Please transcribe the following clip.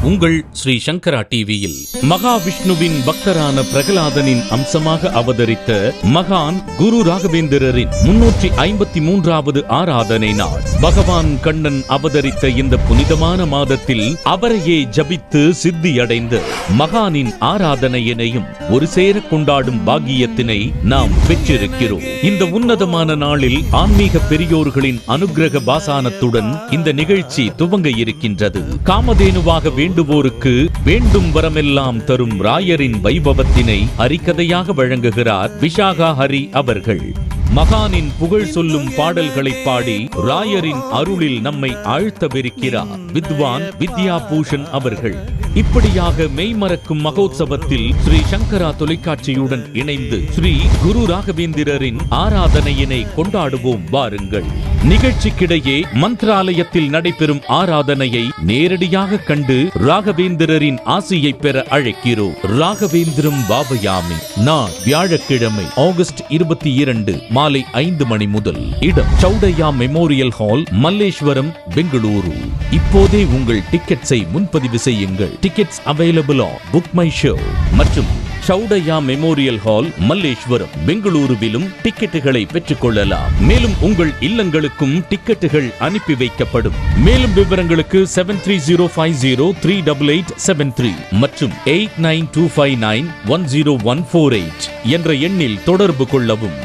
உங்கள் ஸ்ரீ சங்கரா டிவியில் மகாவிஷ்ணுவின் பக்தரான பிரகலாதனின் அம்சமாக அவதரித்த மகான் குரு ராகவேந்திரரின் 353வது ஆராதனை நாள். பகவான் கண்ணன் அவதரித்த இந்த புனிதமான மாதத்தில் அவரையே ஜபித்து சித்தியடைந்த மகானின் ஆராதனையினையும் ஒரு சேர கொண்டாடும் பாக்கியத்தினை நாம் பெற்றிருக்கிறோம். இந்த உன்னதமான நாளில் ஆன்மீக பெரியோர்களின் அனுக்கிரக பாசானத்துடன் இந்த நிகழ்ச்சி துவங்க இருக்கின்றது. காமதேனுவாக வேண்டுவோருக்கு வேண்டும் வரமெல்லாம் தரும் ராயரின் வைபவத்தினை ஹரிகதையாக வழங்குகிறார் விஷாகா ஹரி அவர்கள். மகானின் புகழ் சொல்லும் பாடல்களை பாடி ராயரின் அருளில் நம்மை ஆழ்த்தவிருக்கிறார் வித்வான் வித்யா பூஷன் அவர்கள். இப்படியாக மெய்மறக்கும் மகோத்சவத்தில் ஸ்ரீ சங்கரா தொலைக்காட்சியுடன் இணைந்து ஸ்ரீ குரு ராகவேந்திரரின் ஆராதனையினை கொண்டாடுவோம் வாருங்கள். நிகழ்ச்சிக்கிடையே மந்திராலயத்தில் நடைபெறும் ஆராதனையை நேரடியாக கண்டு ராகவேந்திரரின் ஆசியை பெற அழைக்கிறோம். ராகவேந்திரம் பாவயாமி. நாள் வியாழக்கிழமை ஆகஸ்ட் 22 மாலை 5 மணி முதல். இடம் சௌடையா மெமோரியல் ஹால், மல்லேஸ்வரம், பெங்களூரு. இப்போதே உங்கள் டிக்கெட்ஸை முன்பதிவு செய்யுங்கள். Tickets available on book my show மற்றும் சௌடையா மெமோரியல் ஹால், மல்லேஸ்வரம், பெங்களூருவிலும் டிக்கெட்டுகளை பெற்றுக் கொள்ளலாம். மேலும் உங்கள் இல்லங்களுக்கும் டிக்கெட்டுகள் அனுப்பி வைக்கப்படும். மேலும் விவரங்களுக்கு 7305038873 மற்றும் 8925910148 என்ற எண்ணில் தொடர்பு கொள்ளவும்.